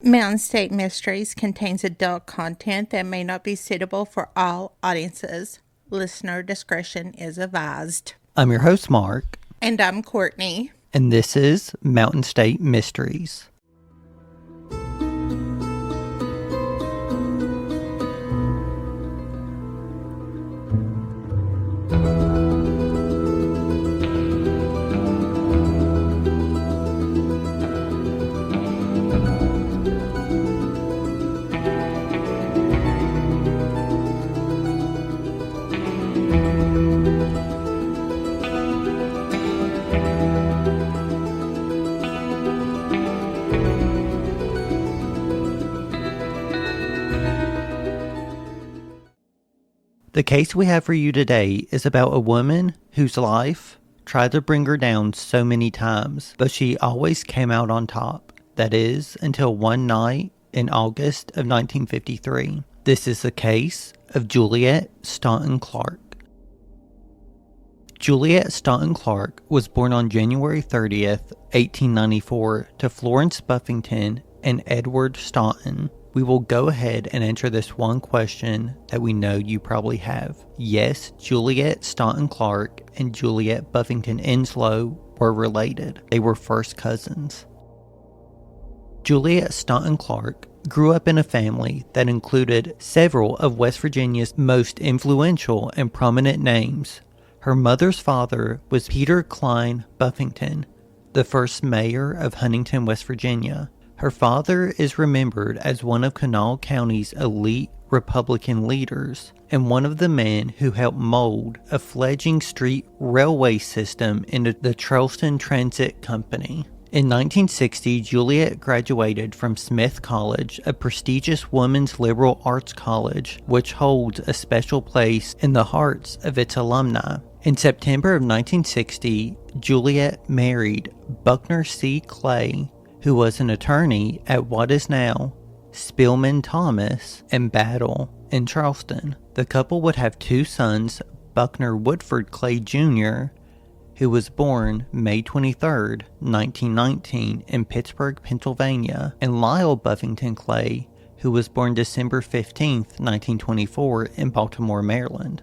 Mountain State Mysteries contains adult content that may not be suitable for all audiences. Listener discretion is advised. I'm your host, Mark. And I'm Courtney. And this is Mountain State Mysteries. The case we have for you today is about a woman whose life tried to bring her down so many times, but she always came out on top. That is, until one night in August of 1953. This is the case of Juliet Staunton Clark. Juliet Staunton Clark was born on January 30th, 1894 to Florence Buffington and Edward Staunton. We will go ahead and answer this one question that we know you probably have. Yes, Juliet Staunton Clark and Juliet Buffington Enslow were related. They were first cousins. Juliet Staunton Clark grew up in a family that included several of West Virginia's most influential and prominent names. Her mother's father was Peter Klein Buffington, the first mayor of Huntington, West Virginia. Her father is remembered as one of Kanawha County's elite Republican leaders and one of the men who helped mold a fledgling street railway system into the Charleston Transit Company. In 1960, Juliet graduated from Smith College, a prestigious women's liberal arts college, which holds a special place in the hearts of its alumni. In September of 1960, Juliet married Buckner C. Clay, who was an attorney at what is now Spillman Thomas and Battle in Charleston. The couple would have two sons, Buckner Woodford Clay Jr., who was born May 23, 1919 in Pittsburgh, Pennsylvania, and Lyell Buffington Clay, who was born December 15, 1924 in Baltimore, Maryland.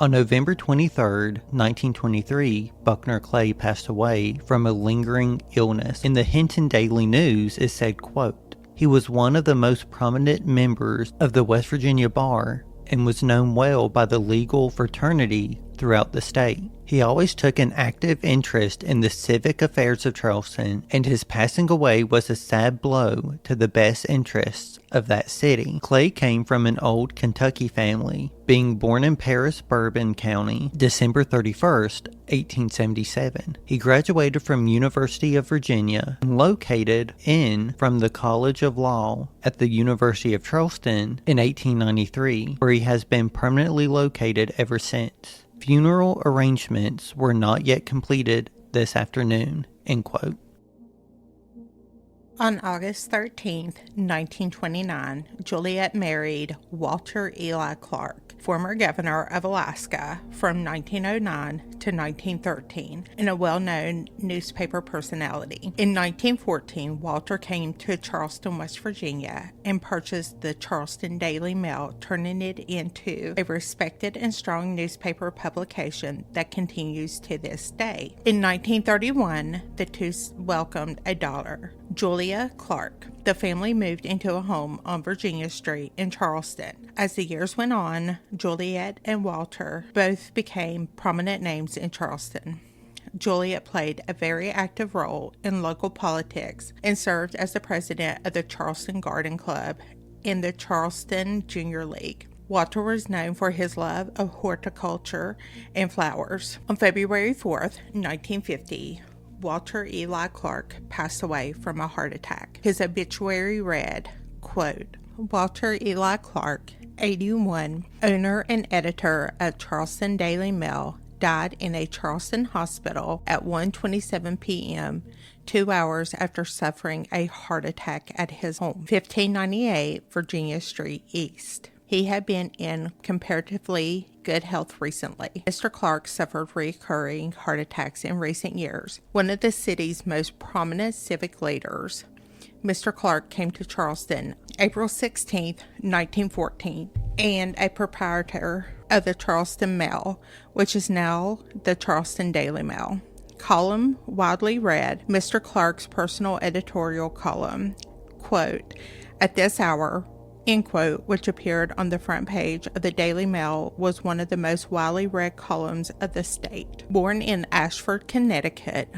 On November 23, 1923, Buckner Clay passed away from a lingering illness. In the Hinton Daily News, it said, quote, "He was one of the most prominent members of the West Virginia Bar and was known well by the legal fraternity throughout the state. He always took an active interest in the civic affairs of Charleston, and his passing away was a sad blow to the best interests of that city." Clay came from an old Kentucky family, being born in Paris, Bourbon County, December 31st, 1877. He graduated from University of Virginia and located from the College of Law at the University of Charleston in 1893, where he has been permanently located ever since. Funeral arrangements were not yet completed this afternoon, end quote. On August 13, 1929, Juliet married Walter Eli Clark, former governor of Alaska from 1909 to 1913, and a well-known newspaper personality. In 1914, Walter came to Charleston, West Virginia, and purchased the Charleston Daily Mail, turning it into a respected and strong newspaper publication that continues to this day. In 1931, the two welcomed a daughter, Julia Clark. The family moved into a home on Virginia Street in Charleston. As the years went on, Juliet and Walter both became prominent names in Charleston. Juliet played a very active role in local politics and served as the president of the Charleston Garden Club in the Charleston Junior League. Walter was known for his love of horticulture and flowers. On February 4th, 1950, Walter Eli Clark passed away from a heart attack. His obituary read, quote, "Walter Eli Clark, 81, owner and editor of Charleston Daily Mail, died in a Charleston hospital at 1:27 p.m., 2 hours after suffering a heart attack at his home, 1598 Virginia Street East. He had been in comparatively good health recently. Mr. Clark suffered recurring heart attacks in recent years. One of the city's most prominent civic leaders, Mr. Clark came to Charleston April 16, 1914, and a proprietor of the Charleston Mail, which is now the Charleston Daily Mail. Column widely read, Mr. Clark's personal editorial column, quote, "At this hour," end quote, which appeared on the front page of the Daily Mail, was one of the most widely read columns of the state. Born in Ashford, Connecticut,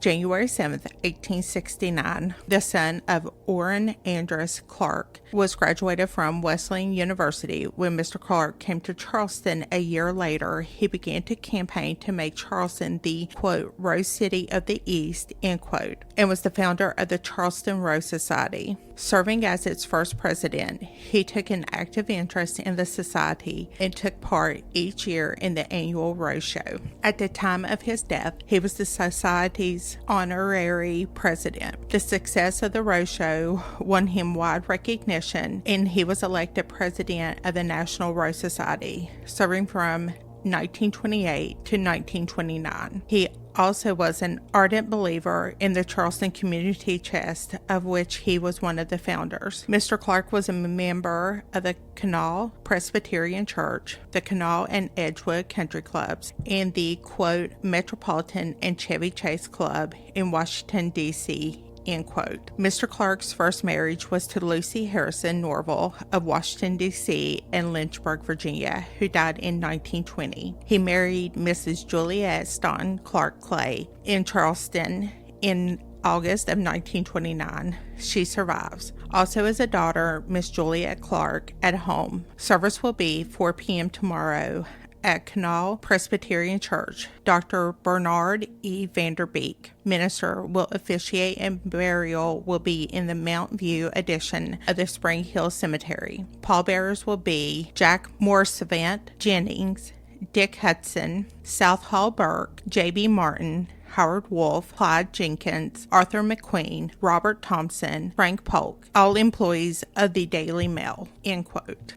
January 7th, 1869, the son of Orrin Andrus Clark, was graduated from Wesleyan University. When Mr. Clark came to Charleston a year later, he began to campaign to make Charleston the, quote, Rose City of the East, end quote, and was the founder of the Charleston Rose Society. Serving as its first president, he took an active interest in the society and took part each year in the annual Rose Show. At the time of his death, he was the society's honorary president. The success of the Rose Show won him wide recognition, and he was elected president of the National Rose Society, serving from 1928 to 1929. He also was an ardent believer in the Charleston Community Chest, of which he was one of the founders. Mr. Clark was a member of the Canal Presbyterian Church, the Canal and Edgewood Country Clubs, and the, quote, Metropolitan and Chevy Chase Club in Washington, D.C., end quote. Mr. Clark's first marriage was to Lucy Harrison Norville of Washington, D.C. and Lynchburg, Virginia, who died in 1920. He married Mrs. Juliet Staunton Clark Clay in Charleston in August of 1929. She survives. Also as a daughter, Miss Juliet Clark at home. Service will be 4 p.m. tomorrow at Canal Presbyterian Church. Dr. Bernard E. Vanderbeek, minister, will officiate, and burial will be in the Mount View addition of the Spring Hill Cemetery. Pallbearers will be Jack Morrisavant Jennings, Dick Hudson, South Hall Burke, J.B. Martin, Howard Wolf, Clyde Jenkins, Arthur McQueen, Robert Thompson, Frank Polk, all employees of the Daily Mail, end quote.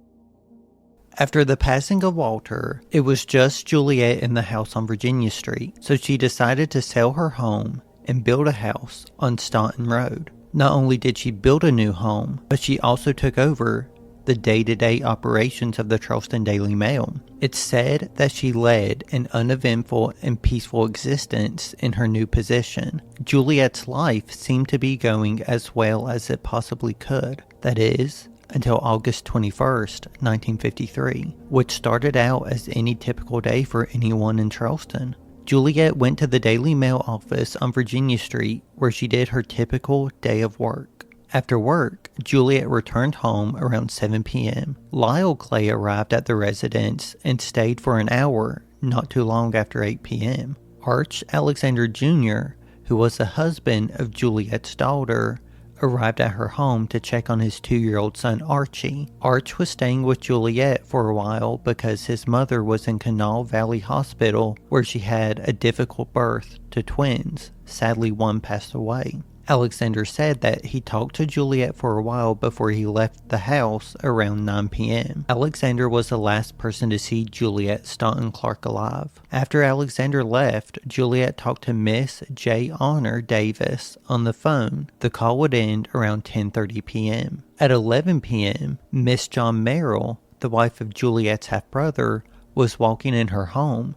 After the passing of Walter, it was just Juliet in the house on Virginia Street, so she decided to sell her home and build a house on Staunton Road. Not only did she build a new home, but she also took over the day-to-day operations of the Charleston Daily Mail. It's said that she led an uneventful and peaceful existence in her new position. Juliet's life seemed to be going as well as it possibly could. That is, until August 21st, 1953, which started out as any typical day for anyone in Charleston. Juliet went to the Daily Mail office on Virginia Street, where she did her typical day of work. After work, Juliet returned home around 7 p.m. Lyell Clay arrived at the residence and stayed for an hour not too long after 8 p.m. Arch Alexander Jr., who was the husband of Juliet's daughter, arrived at her home to check on his 2-year-old son Archie. Arch was staying with Juliet for a while because his mother was in Canal Valley Hospital, where she had a difficult birth to twins. Sadly, one passed away. Alexander said that he talked to Juliet for a while before he left the house around 9 p.m. Alexander was the last person to see Juliet Staunton Clark alive. After Alexander left, Juliet talked to Miss J. Honor Davis on the phone. The call would end around 10:30 p.m. At 11 p.m., Miss John Merrill, the wife of Juliet's half-brother, was walking in her home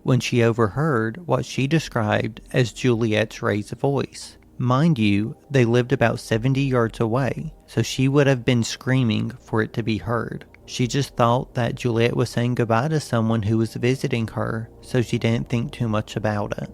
when she overheard what she described as Juliet's raised voice. Mind you, they lived about 70 yards away, so she would have been screaming for it to be heard. She just thought that Juliet was saying goodbye to someone who was visiting her, so she didn't think too much about it.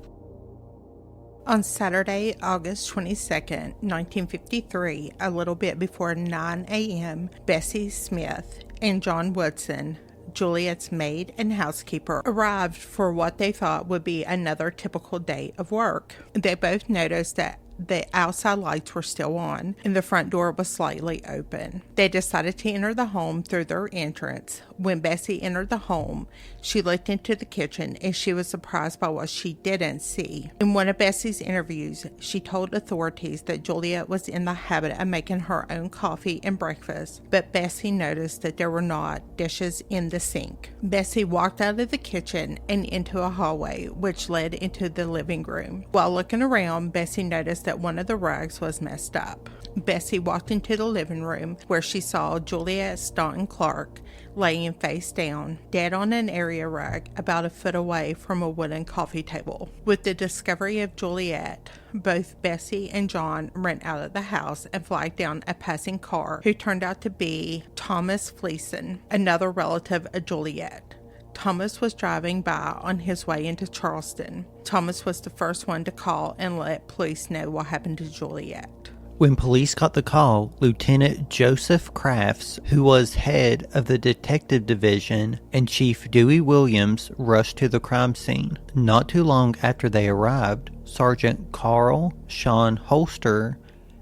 On Saturday, August 22nd, 1953, a little bit before 9 a.m., Bessie Smith and John Woodson, Juliet's maid and housekeeper, arrived for what they thought would be another typical day of work. They both noticed that the outside lights were still on and the front door was slightly open. They decided to enter the home through their entrance. When Bessie entered the home, she looked into the kitchen and she was surprised by what she didn't see. In one of Bessie's interviews, she told authorities that Juliet was in the habit of making her own coffee and breakfast, but Bessie noticed that there were not dishes in the sink. Bessie walked out of the kitchen and into a hallway, which led into the living room. While looking around, Bessie noticed noticed that one of the rugs was messed up. Bessie walked into the living room where she saw Juliet Staunton Clark laying face down, dead on an area rug about a foot away from a wooden coffee table. With the discovery of Juliet, both Bessie and John ran out of the house and flagged down a passing car who turned out to be Thomas Fleeson, another relative of Juliet. Thomas was driving by on his way into Charleston. Thomas was the first one to call and let police know what happened to Juliet. When police got the call, Lieutenant Joseph Crafts, who was head of the detective division, and Chief Dewey Williams rushed to the crime scene. Not too long after they arrived, Sergeant Carl Sean Holster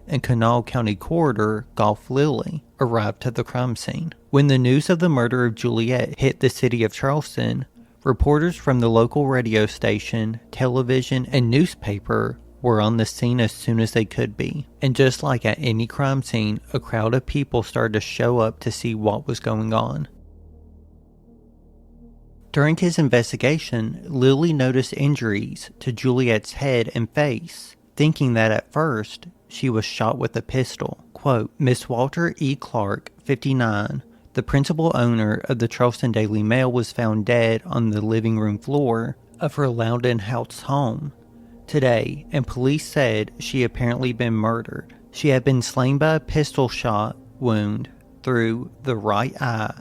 and Kanawha County Coroner Golf Lilly arrived to the crime scene. When the news of the murder of Juliet hit the city of Charleston, reporters from the local radio station, television, and newspaper were on the scene as soon as they could be. And just like at any crime scene, a crowd of people started to show up to see what was going on. During his investigation, Lilly noticed injuries to Juliet's head and face, thinking that at first she was shot with a pistol. Quote, Miss Walter E. Clark, 59, the principal owner of the Charleston Daily Mail, was found dead on the living room floor of her Loudon House home today, and police said she apparently been murdered. She had been slain by a pistol shot wound through the right eye.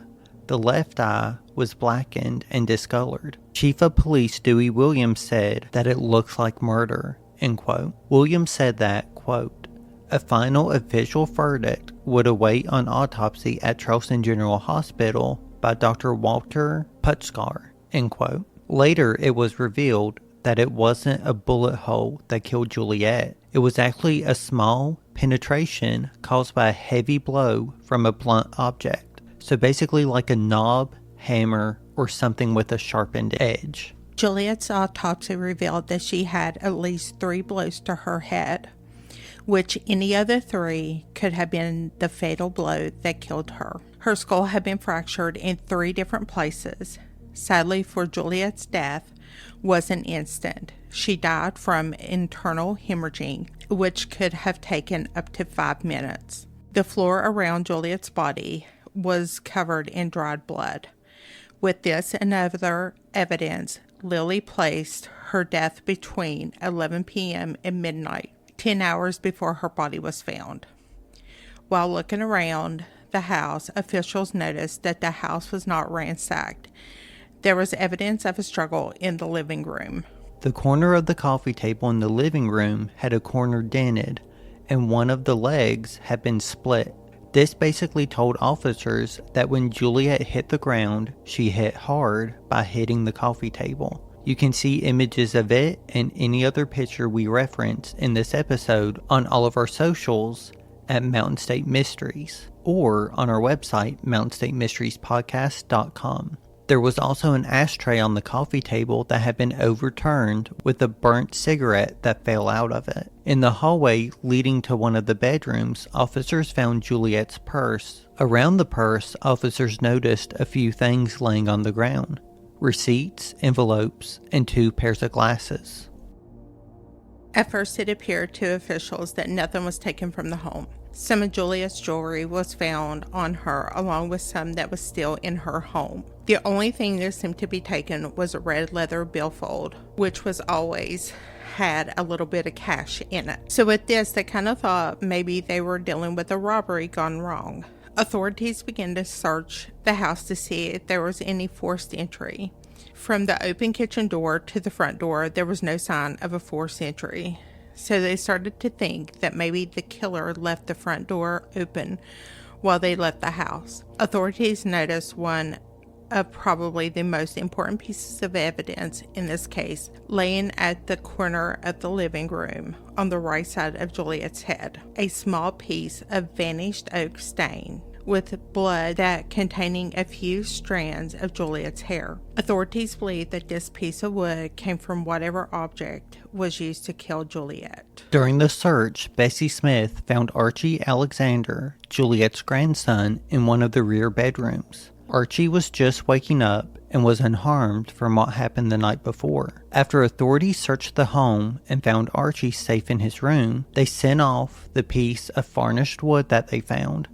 The left eye was blackened and discolored. Chief of Police Dewey Williams said that it looks like murder, end quote. Williams said that, quote, a final official verdict would await on autopsy at Charleston General Hospital by Dr. Walter Putzgar, end quote. Later, it was revealed that it wasn't a bullet hole that killed Juliet. It was actually a small penetration caused by a heavy blow from a blunt object. So basically like a knob, hammer, or something with a sharpened edge. Juliet's autopsy revealed that she had at least 3 blows to her head, which any of the 3 could have been the fatal blow that killed her. Her skull had been fractured in 3 different places. Sadly for Juliet's death wasn't instant. She died from internal hemorrhaging, which could have taken up to 5 minutes. The floor around Juliet's body was covered in dried blood. With this and other evidence, Lilly placed her death between 11 p.m. and midnight, 10 hours before her body was found. While looking around the house, officials noticed that the house was not ransacked. There was evidence of a struggle in the living room. The corner of the coffee table in the living room had a corner dented, and one of the legs had been split. This basically told officers that when Juliet hit the ground, she hit hard by hitting the coffee table. You can see images of it and any other picture we reference in this episode on all of our socials at Mountain State Mysteries, or on our website, mountainstatemysteriespodcast.com. There was also an ashtray on the coffee table that had been overturned with a burnt cigarette that fell out of it. In the hallway leading to one of the bedrooms, officers found Juliet's purse. Around the purse, officers noticed a few things laying on the ground: receipts, envelopes, and 2 pairs of glasses. At first, it appeared to officials that nothing was taken from the home. Some of Juliet's jewelry was found on her, along with some that was still in her home. The only thing that seemed to be taken was a red leather billfold, which was always had a little bit of cash in it. So with this, they kind of thought maybe they were dealing with a robbery gone wrong. Authorities began to search the house to see if there was any forced entry. From the open kitchen door to the front door, there was no sign of a forced entry. So they started to think that maybe the killer left the front door open while they left the house. Authorities noticed one of probably the most important pieces of evidence in this case laying at the corner of the living room on the right side of Juliet's head. A small piece of vanished oak stain with blood that containing a few strands of Juliet's hair. Authorities believe that this piece of wood came from whatever object was used to kill Juliet. During the search, Bessie Smith found Archie Alexander, Juliet's grandson, in one of the rear bedrooms. Archie was just waking up and was unharmed from what happened the night before. After authorities searched the home and found Archie safe in his room, they sent off the piece of varnished wood that they found.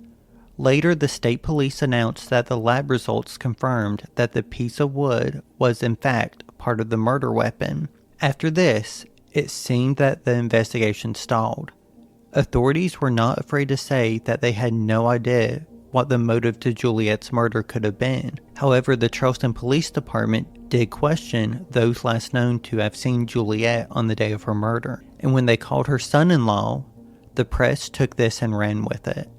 Later, the state police announced that the lab results confirmed that the piece of wood was in fact part of the murder weapon. After this, it seemed that the investigation stalled. Authorities were not afraid to say that they had no idea what the motive to Juliet's murder could have been. However, the Charleston Police Department did question those last known to have seen Juliet on the day of her murder. And when they called her son-in-law, the press took this and ran with it.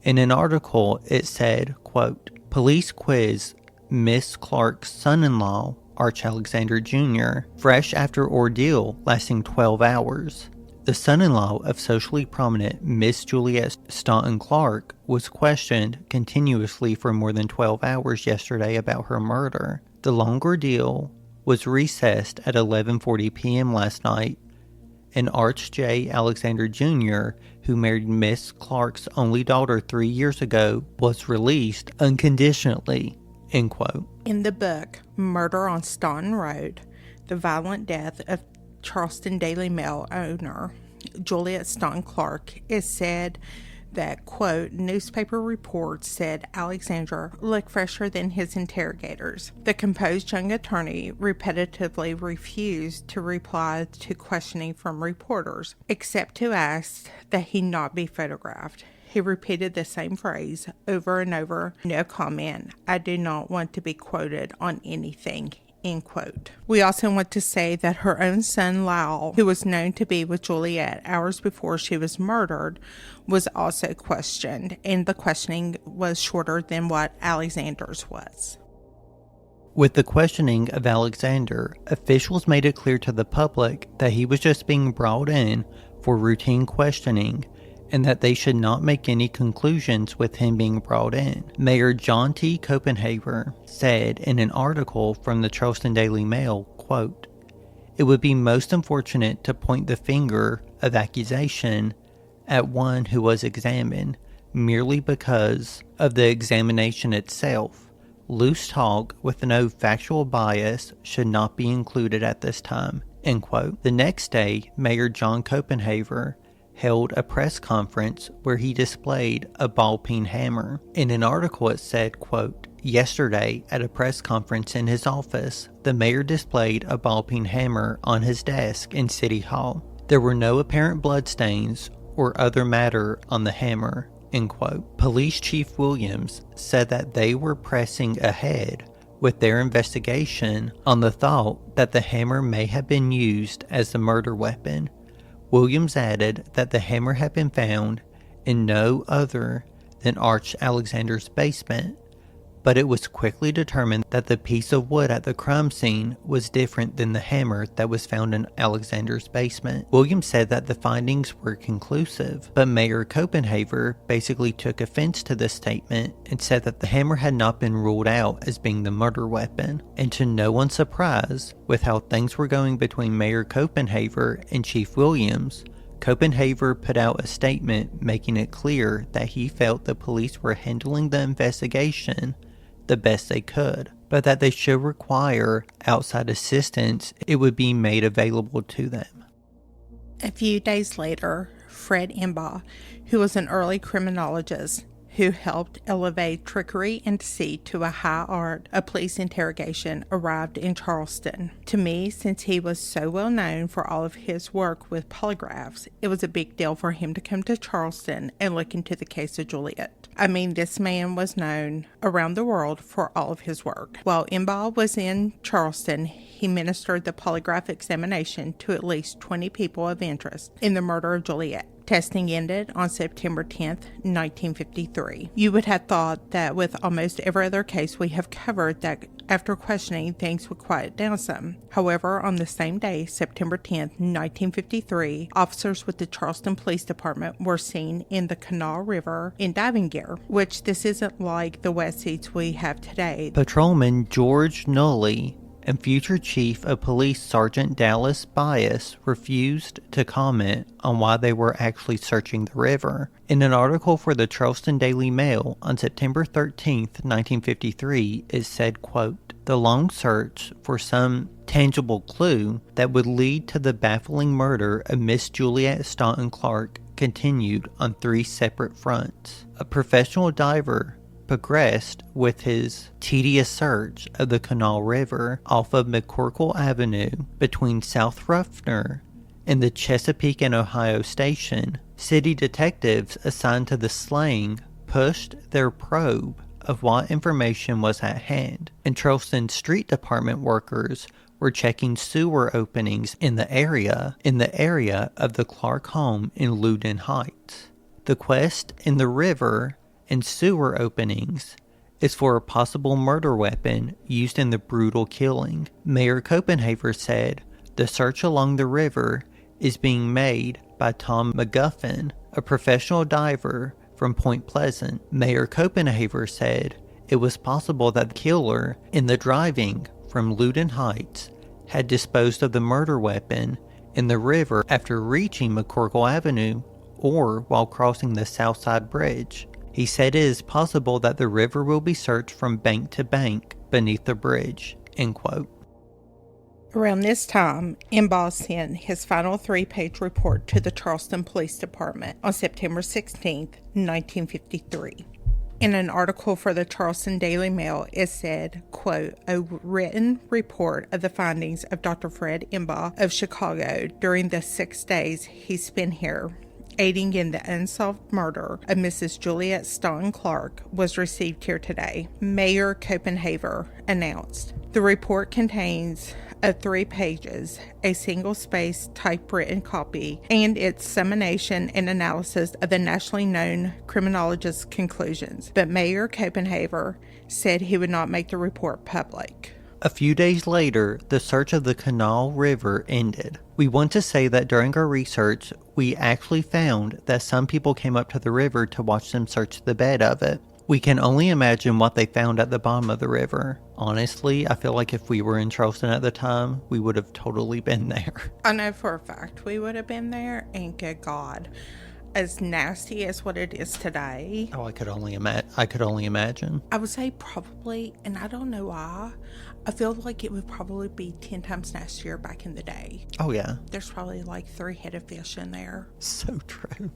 In an article, it said, quote, "Police quiz Miss Clark's son-in-law, Arch Alexander Jr., fresh after ordeal lasting 12 hours. The son-in-law of socially prominent Miss Juliet Staunton Clark was questioned continuously for more than 12 hours yesterday about her murder. The long ordeal was recessed at 11:40 p.m. last night, and Arch J. Alexander Jr., who married Miss Clark's only daughter 3 years ago, was released unconditionally." End quote. In the book, Murder on Staunton Road, The Violent Death of Charleston Daily Mail owner Juliet Staunton Clark, is said that, quote, "Newspaper reports said Alexander looked fresher than his interrogators. The composed young attorney repetitively refused to reply to questioning from reporters, except to ask that he not be photographed. He repeated the same phrase over and over. No comment. I do not want to be quoted on anything." End quote. We also want to say that her own son Lyell, who was known to be with Juliet hours before she was murdered, was also questioned, and the questioning was shorter than what Alexander's was. With the questioning of Alexander, officials made it clear to the public that he was just being brought in for routine questioning, and that they should not make any conclusions with him being brought in. Mayor John T. Copenhaver said in an article from the Charleston Daily Mail, quote, "It would be most unfortunate to point the finger of accusation at one who was examined merely because of the examination itself. Loose talk with no factual bias should not be included at this time." End quote. The next day, Mayor John Copenhaver held a press conference where he displayed a ball-peen hammer. In an article it said, quote, "Yesterday, at a press conference in his office, the mayor displayed a ball-peen hammer on his desk in City Hall. There were no apparent bloodstains or other matter on the hammer." End quote. Police Chief Williams said that they were pressing ahead with their investigation on the thought that the hammer may have been used as the murder weapon. Williams added that the hammer had been found in no other than Arch Alexander's basement, but it was quickly determined that the piece of wood at the crime scene was different than the hammer that was found in Alexander's basement. Williams said that the findings were conclusive, but Mayor Copenhaver basically took offense to this statement and said that the hammer had not been ruled out as being the murder weapon. And to no one's surprise, with how things were going between Mayor Copenhaver and Chief Williams, Copenhaver put out a statement making it clear that he felt the police were handling the investigation the best they could, but that they should require outside assistance, it would be made available to them. A few days later, Fred Imbaugh, who was an early criminologist who helped elevate trickery and deceit to a high art of police interrogation, arrived in Charleston. To me, since he was so well known for all of his work with polygraphs, it was a big deal for him to come to Charleston and look into the case of Juliet. I mean, this man was known around the world for all of his work. While Imbaugh was in Charleston, he ministered the polygraph examination to at least 20 people of interest in the murder of Juliet. Testing ended on September 10th, 1953. You would have thought that with almost every other case we have covered that after questioning things would quiet down some. However, on the same day, September 10th, 1953, officers with the Charleston Police Department were seen in the Kanawha River in diving gear, which this isn't like the wetsuits we have today. Patrolman George Nulley and future Chief of Police Sergeant Dallas Bias refused to comment on why they were actually searching the river. In an article for the Charleston Daily Mail on September 13th, 1953, it said, quote, "The long search for some tangible clue that would lead to the baffling murder of Miss Juliet Staunton Clark continued on 3 separate fronts. A professional diver progressed with his tedious search of the Canal River off of McCorkle Avenue between South Ruffner and the Chesapeake and Ohio station. City detectives assigned to the slaying pushed their probe of what information was at hand, and Charleston Street Department workers were checking sewer openings in the area of the Clark home in Loudon Heights. The quest in the river and sewer openings is for a possible murder weapon used in the brutal killing. Mayor Copenhaver said the search along the river is being made by Tom McGuffin, a professional diver from Point Pleasant. Mayor Copenhaver said it was possible that the killer in the driving from Loudon Heights had disposed of the murder weapon in the river after reaching McCorkle Avenue or while crossing the Southside Bridge. He said it is possible that the river will be searched from bank to bank beneath the bridge." End quote. Around this time, Imbaugh sent his final 3-page report to the Charleston Police Department on September 16, 1953. In an article for the Charleston Daily Mail, it said, quote, "A written report of the findings of Dr. Fred Imbaugh of Chicago during the 6 days he spent here, aiding in the unsolved murder of Mrs. Juliet Staunton Clark, was received here today," Mayor Copenhaver announced. The report contains of 3 pages, a single-spaced typewritten copy, and its summation and analysis of the nationally known criminologist's conclusions. But Mayor Copenhaver said he would not make the report public. A few days later, the search of the Canal River ended. We want to say that during our research, we actually found that some people came up to the river to watch them search the bed of it. We can only imagine what they found at the bottom of the river. Honestly, I feel like if we were in Charleston at the time, we would have totally been there. I know for a fact we would have been there, and good God, as nasty as what it is today. Oh, I could only imagine. I would say probably, and I don't know why, I feel like it would probably be 10 times nastier back in the day. Oh, yeah. There's probably like 3 head of fish in there. So true.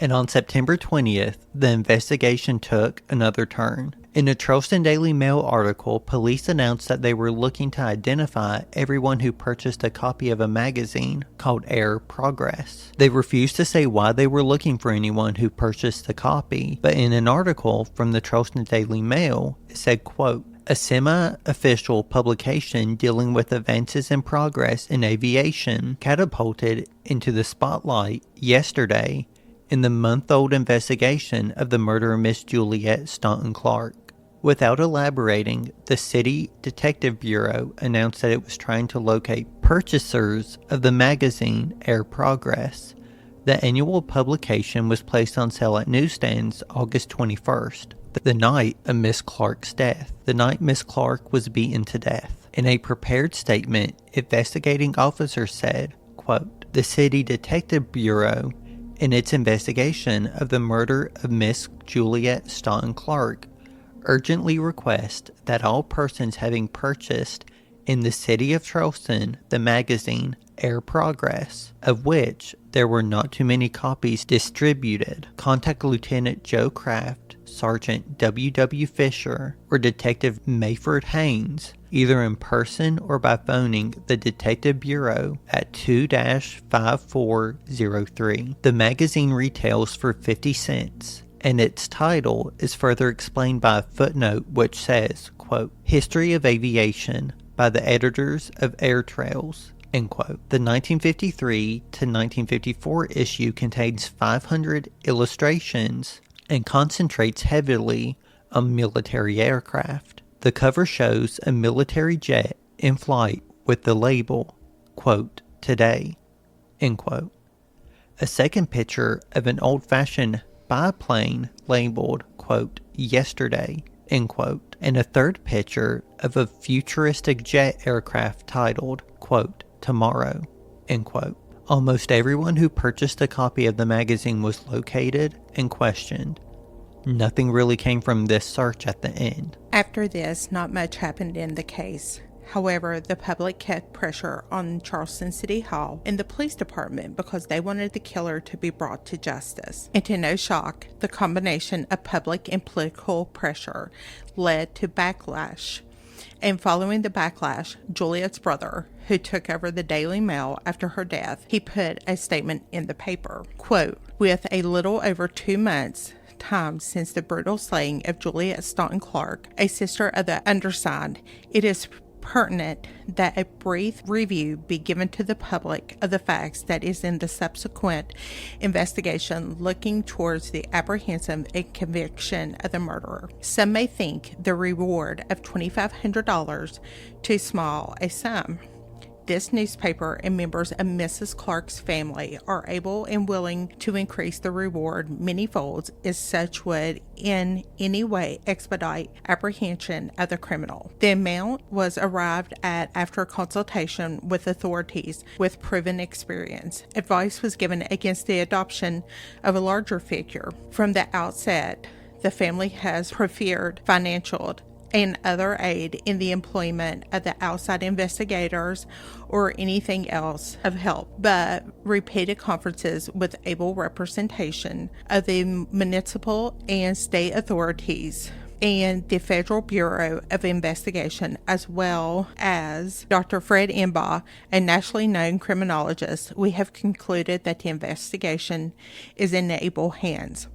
And on September 20th, the investigation took another turn. In a Charleston Daily Mail article, police announced that they were looking to identify everyone who purchased a copy of a magazine called Air Progress. They refused to say why they were looking for anyone who purchased the copy, but in an article from the Charleston Daily Mail, it said, quote, "A semi-official publication dealing with advances in progress in aviation catapulted into the spotlight yesterday in the month-old investigation of the murder of Miss Juliet Staunton Clark." Without elaborating, the City Detective Bureau announced that it was trying to locate purchasers of the magazine Air Progress. The annual publication was placed on sale at newsstands August 21st, the night of Miss Clark's death, the night Miss Clark was beaten to death. In a prepared statement, investigating officers said, quote, "The City Detective Bureau, in its investigation of the murder of Miss Juliet Staunton Clark, urgently request that all persons having purchased in the city of Charleston the magazine Air Progress, of which there were not too many copies distributed, contact Lieutenant Joe Kraft, Sergeant W.W. Fisher, or Detective Mayford Haynes, either in person or by phoning the Detective Bureau at 2-5403. The magazine retails for 50 cents. And its title is further explained by a footnote which says, quote, "History of Aviation by the editors of Air Trails," end quote. The 1953 to 1954 issue contains 500 illustrations and concentrates heavily on military aircraft. The cover shows a military jet in flight with the label, quote, "Today," end quote. A second picture of an old-fashioned biplane labeled, quote, "Yesterday," end quote, and a third picture of a futuristic jet aircraft titled, quote, Tomorrow, end quote. Almost everyone who purchased a copy of the magazine was located and questioned. Nothing really came from this search at the end. After this, not much happened in the case. However, the public kept pressure on Charleston City Hall and the police department because they wanted the killer to be brought to justice. And to no shock, the combination of public and political pressure led to backlash. And following the backlash, Juliet's brother, who took over the Daily Mail after her death, he put a statement in the paper. Quote, with a little over 2 months time since the brutal slaying of Juliet Staunton Clark, a sister of the undersigned, it is pertinent that a brief review be given to the public of the facts that is in the subsequent investigation looking towards the apprehension and conviction of the murderer. Some may think the reward of $2,500 too small a sum. This newspaper and members of Mrs. Clark's family are able and willing to increase the reward many folds if such would in any way expedite apprehension of the criminal. The amount was arrived at after consultation with authorities with proven experience. Advice was given against the adoption of a larger figure. From the outset, the family has preferred financial and other aid in the employment of the outside investigators or anything else of help, but repeated conferences with able representation of the municipal and state authorities and the Federal Bureau of Investigation, as well as Dr. Fred Embaugh, a nationally known criminologist, we have concluded that the investigation is in able hands.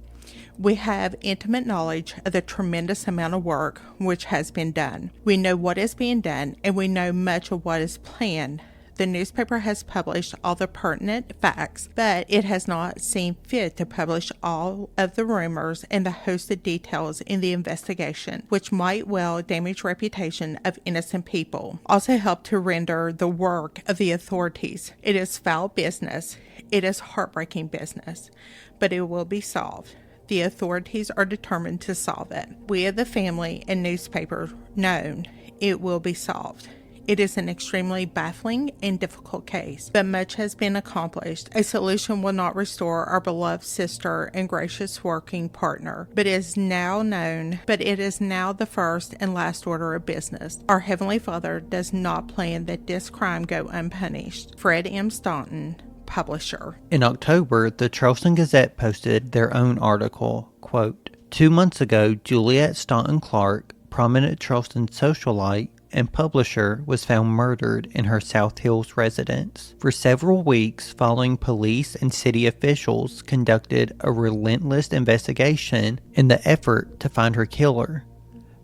We have intimate knowledge of the tremendous amount of work which has been done. We know what is being done, and we know much of what is planned. The newspaper has published all the pertinent facts, but it has not seen fit to publish all of the rumors and the host of details in the investigation, which might well damage reputation of innocent people. Also help to render the work of the authorities. It is foul business. It is heartbreaking business, but it will be solved. The authorities are determined to solve it. We of the family and newspaper know it will be solved. It is an extremely baffling and difficult case, but much has been accomplished. A solution will not restore our beloved sister and gracious working partner, but it is now the first and last order of business. Our Heavenly Father does not plan that this crime go unpunished. Fred M. Staunton, publisher. In October, the Charleston Gazette posted their own article, quote, 2 months ago, Juliet Staunton Clark, prominent Charleston socialite and publisher, was found murdered in her South Hills residence. For several weeks following, police and city officials conducted a relentless investigation in the effort to find her killer.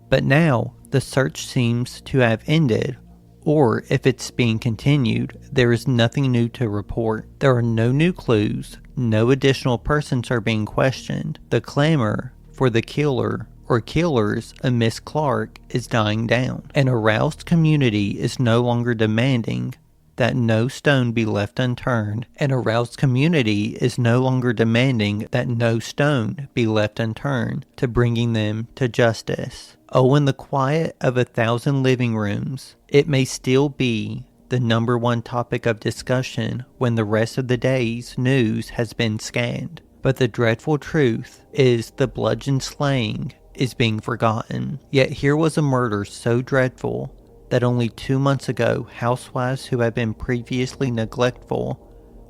But now, the search seems to have ended, or if it's being continued, there is nothing new to report. There are no new clues, no additional persons are being questioned. The clamor for the killer or killers of Miss Clark is dying down. An aroused community is no longer demanding that no stone be left unturned. An aroused community is no longer demanding that no stone be left unturned to bringing them to justice. Oh, in the quiet of 1,000 living rooms, it may still be the number one topic of discussion when the rest of the day's news has been scanned. But the dreadful truth is the bludgeon slaying is being forgotten. Yet here was a murder so dreadful that only 2 months ago, housewives who had been previously neglectful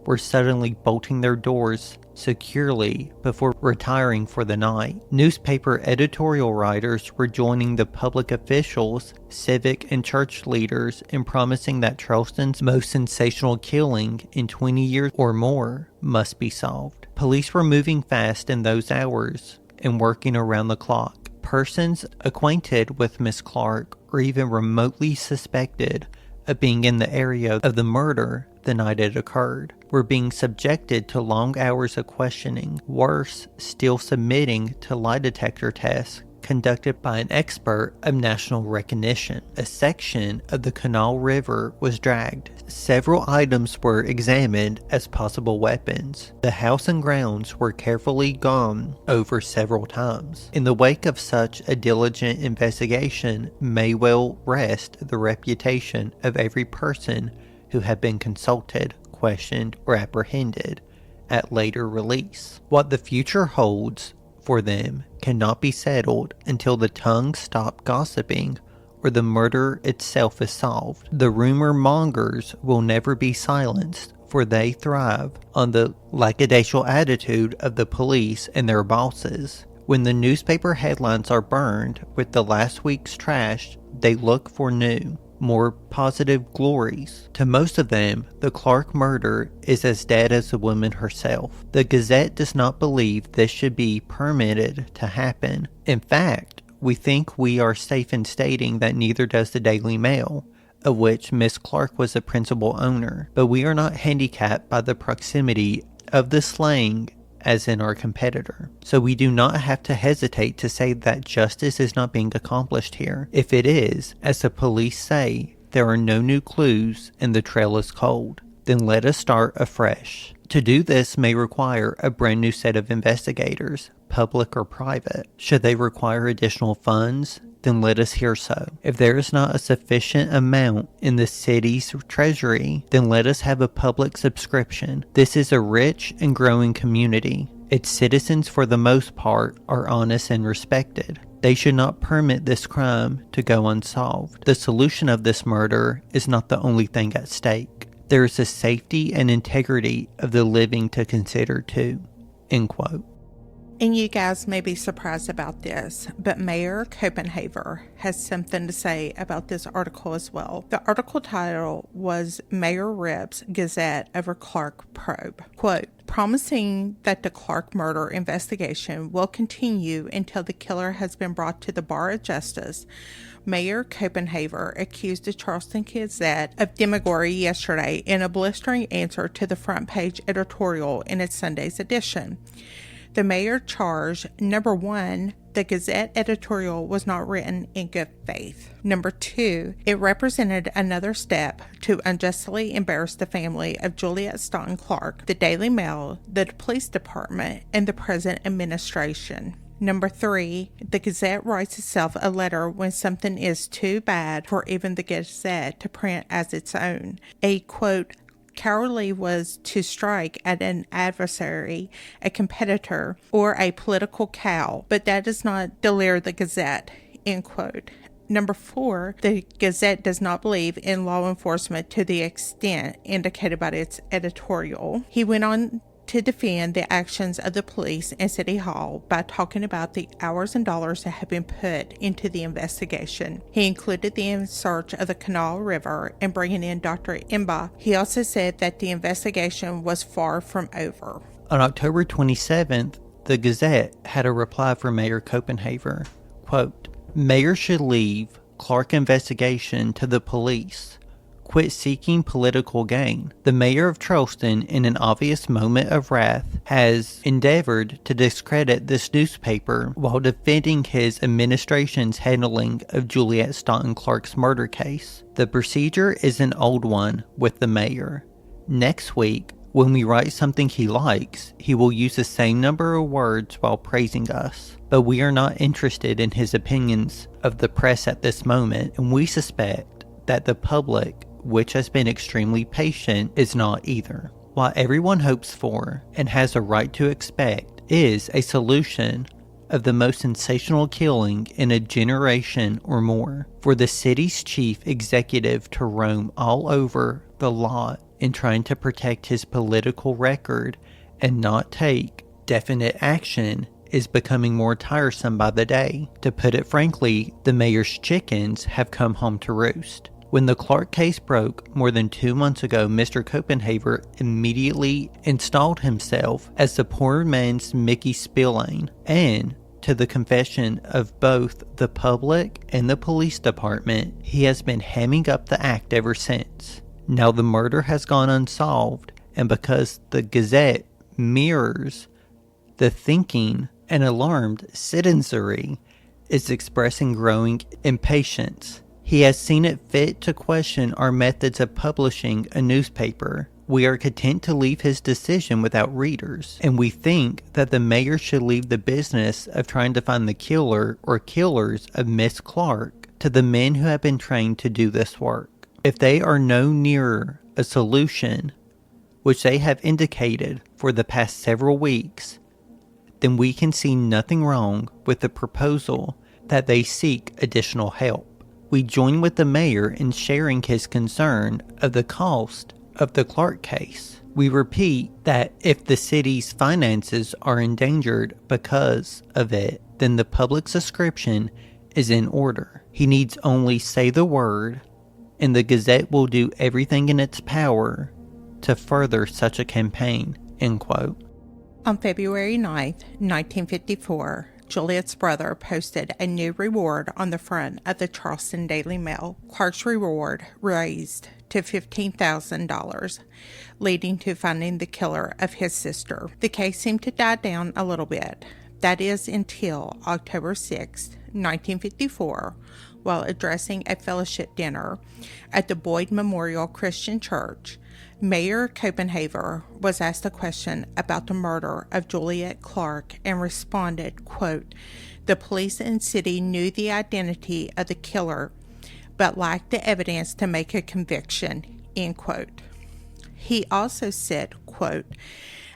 were suddenly bolting their doors securely before retiring for the night. Newspaper editorial writers were joining the public officials, civic and church leaders in promising that Charleston's most sensational killing in 20 years or more must be solved. Police were moving fast in those hours and working around the clock. Persons acquainted with Miss Clark or even remotely suspected of being in the area of the murder the night it occurred were being subjected to long hours of questioning, worse, still submitting to lie detector tests conducted by an expert of national recognition. A section of the Canal River was dragged. Several items were examined as possible weapons. The house and grounds were carefully gone over several times. In the wake of such a diligent investigation may well rest the reputation of every person who had been consulted, questioned, or apprehended at later release. What the future holds for them cannot be settled until the tongues stop gossiping or the murder itself is solved. The rumor mongers will never be silenced, for they thrive on the lackadaisical attitude of the police and their bosses. When the newspaper headlines are burned with the last week's trash, they look for new, more positive glories. To most of them, the Clark murder is as dead as the woman herself. The Gazette does not believe this should be permitted to happen. In fact, we think we are safe in stating that neither does the Daily Mail, of which Miss Clark was the principal owner. But we are not handicapped by the proximity of the slang as in our competitor. So we do not have to hesitate to say that justice is not being accomplished here. If it is, as the police say, there are no new clues and the trail is cold, then let us start afresh. To do this may require a brand new set of investigators, public or private. Should they require additional funds, then let us hear so. If there is not a sufficient amount in the city's treasury, then let us have a public subscription. This is a rich and growing community. Its citizens, for the most part, are honest and respected. They should not permit this crime to go unsolved. The solution of this murder is not the only thing at stake. There is the safety and integrity of the living to consider too." End quote. And you guys may be surprised about this, but Mayor Copenhaver has something to say about this article as well. The article title was Mayor Rips Gazette over Clark Probe. Quote, "Promising that the Clark murder investigation will continue until the killer has been brought to the bar of justice, Mayor Copenhaver accused the Charleston Gazette of demagoguery yesterday in a blistering answer to the front page editorial in its Sunday's edition. The mayor charged, number one, the Gazette editorial was not written in good faith. Number two, it represented another step to unjustly embarrass the family of Juliet Staunton Clark, the Daily Mail, the police department, and the present administration. Number three, the Gazette writes itself a letter when something is too bad for even the Gazette to print as its own. A, quote, cowardly was to strike at an adversary, a competitor, or a political cow, but that does not deter the Gazette," end quote. Number four, the Gazette does not believe in law enforcement to the extent indicated by its editorial. He went on to defend the actions of the police and City Hall by talking about the hours and dollars that have been put into the investigation. He included the search of the Canal River and bringing in Dr. Imba. He also said that the investigation was far from over. On October 27th, the Gazette had a reply from Mayor Copenhaver. Quote, "Mayor should leave Clark investigation to the police. Quit seeking political gain. The mayor of Charleston, in an obvious moment of wrath, has endeavored to discredit this newspaper while defending his administration's handling of Juliet Staunton Clark's murder case. The procedure is an old one with the mayor. Next week, when we write something he likes, he will use the same number of words while praising us. But we are not interested in his opinions of the press at this moment, and we suspect that the public, which has been extremely patient, is not either. What everyone hopes for, and has a right to expect, is a solution of the most sensational killing in a generation or more. For the city's chief executive to roam all over the lot in trying to protect his political record and not take definite action is becoming more tiresome by the day. To put it frankly, the mayor's chickens have come home to roost. When the Clark case broke more than 2 months ago, Mr. Copenhaver immediately installed himself as the poor man's Mickey Spillane, and to the confession of both the public and the police department, he has been hamming up the act ever since. Now the murder has gone unsolved, and because the Gazette mirrors the thinking and alarmed citizenry, is expressing growing impatience. He has seen it fit to question our methods of publishing a newspaper. We are content to leave his decision without readers, and we think that the mayor should leave the business of trying to find the killer or killers of Miss Clark to the men who have been trained to do this work. If they are no nearer a solution, which they have indicated for the past several weeks, then we can see nothing wrong with the proposal that they seek additional help. We join with the mayor in sharing his concern of the cost of the Clark case. We repeat that if the city's finances are endangered because of it, then the public subscription is in order. He needs only say the word, and the Gazette will do everything in its power to further such a campaign, end quote. On February 9th, 1954, Juliet's brother posted a new reward on the front of the Charleston Daily Mail. Clark's reward raised to $15,000, leading to finding the killer of his sister. The case seemed to die down a little bit. That is until October 6, 1954, while addressing a fellowship dinner at the Boyd Memorial Christian Church, Mayor Copenhaver was asked a question about the murder of Juliet Clark and responded, quote, "The police and city knew the identity of the killer, but lacked the evidence to make a conviction," end quote. He also said, quote,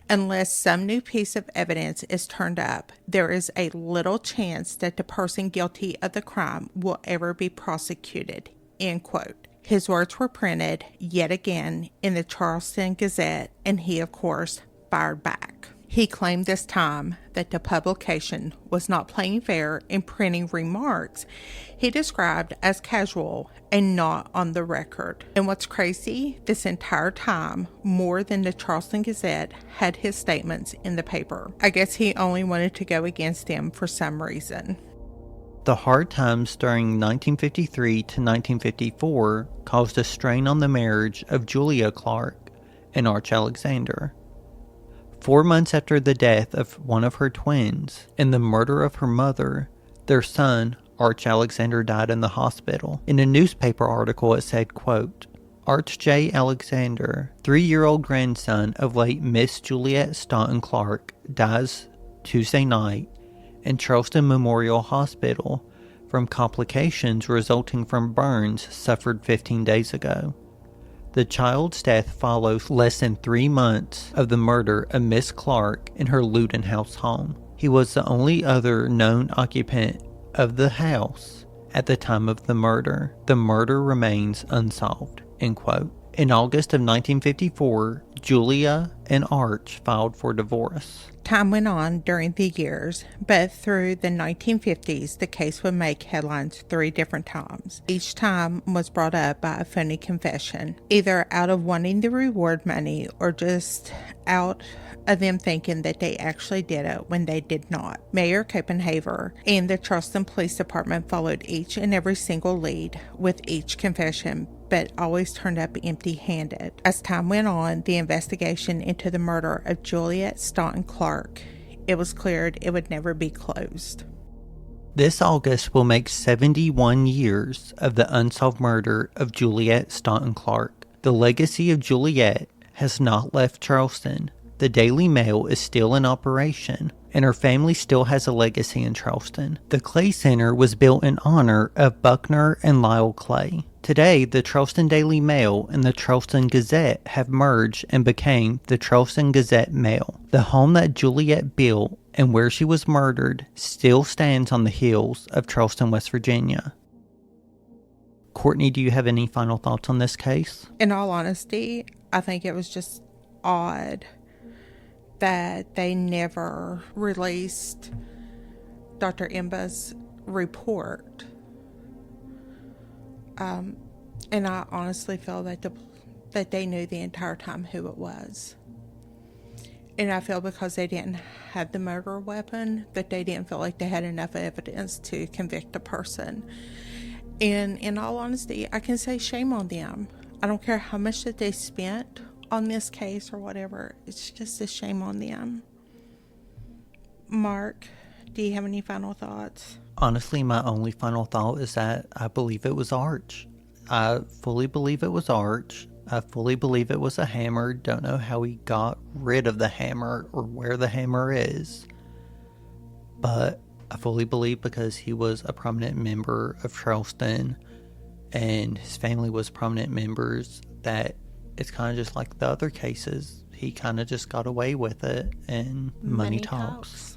"Unless some new piece of evidence is turned up, there is a little chance that the person guilty of the crime will ever be prosecuted," end quote. His words were printed yet again in the Charleston Gazette, and he, of course, fired back. He claimed this time that the publication was not playing fair in printing remarks he described as casual and not on the record. And what's crazy, this entire time, more than the Charleston Gazette had his statements in the paper. I guess he only wanted to go against them for some reason. The hard times during 1953 to 1954 caused a strain on the marriage of Julia Clark and Arch Alexander. 4 months after the death of one of her twins and the murder of her mother, their son, Arch Alexander, died in the hospital. In a newspaper article, it said, quote, "Arch J. Alexander, 3-year-old grandson of late Miss Juliet Staunton Clark, dies Tuesday night in Charleston Memorial Hospital from complications resulting from burns suffered 15 days ago. The child's death follows less than 3 months of the murder of Miss Clark in her Luton House home. He was the only other known occupant of the house at the time of the murder. The murder remains unsolved," end quote. In August of 1954, Julia and Arch filed for divorce. Time went on during the years, but through the 1950s, the case would make headlines 3 different times. Each time was brought up by a phony confession, either out of wanting the reward money or just out of them thinking that they actually did it when they did not. Mayor Copenhaver and the Charleston Police Department followed each and every single lead with each confession, but always turned up empty-handed. As time went on, the investigation into the murder of Juliet Staunton Clark, it was cleared it would never be closed. This August will make 71 years of the unsolved murder of Juliet Staunton Clark. The legacy of Juliet has not left Charleston. The Daily Mail is still in operation, and her family still has a legacy in Charleston. The Clay Center was built in honor of Buckner and Lyell Clay. Today, the Charleston Daily Mail and the Charleston Gazette have merged and became the Charleston Gazette Mail. The home that Juliet built and where she was murdered still stands on the hills of Charleston, West Virginia. Courtney, do you have any final thoughts on this case? In all honesty, I think it was just odd that they never released Dr. Imba's report. And I honestly feel that they knew the entire time who it was. And I feel because they didn't have the murder weapon, that they didn't feel like they had enough evidence to convict a person. And in all honesty, I can say shame on them. I don't care how much that they spent on this case or whatever. It's just a shame on them. Mark, Do you have any final thoughts? Honestly, my only final thought is that I believe it was Arch. I fully believe it was Arch. I fully believe it was a hammer. Don't know how he got rid of the hammer or where the hammer is. But I fully believe because he was a prominent member of Charleston and his family was prominent members, that it's kind of just like the other cases. He kind of just got away with it, and money talks.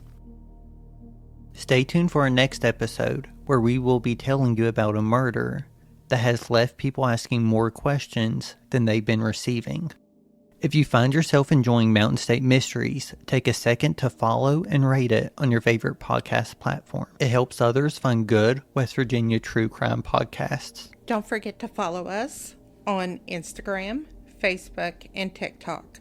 Stay tuned for our next episode, where we will be telling you about a murder that has left people asking more questions than they've been receiving. If you find yourself enjoying Mountain State Mysteries, take a second to follow and rate it on your favorite podcast platform. It helps others find good West Virginia true crime podcasts. Don't forget to follow us on Instagram, Facebook, and TikTok,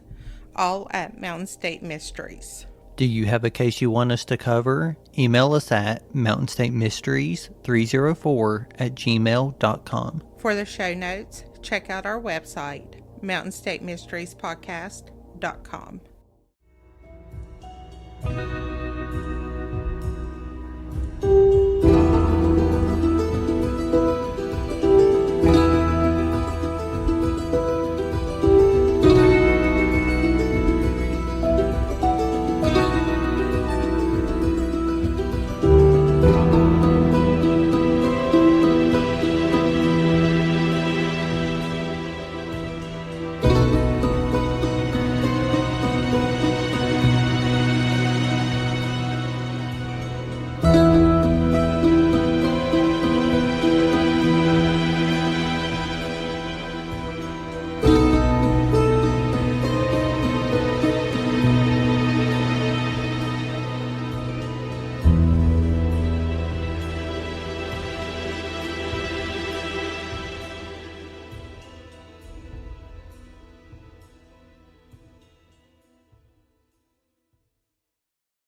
all at Mountain State Mysteries. Do you have a case you want us to cover? Email us at mountainstatemysteries304@gmail.com. For the show notes, check out our website, mountainstatemysteriespodcast.com.